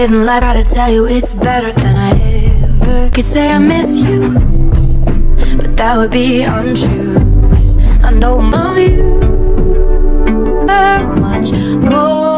living life, gotta tell you it's better than I ever could say I miss you, but that would be untrue. I know I'm you much more.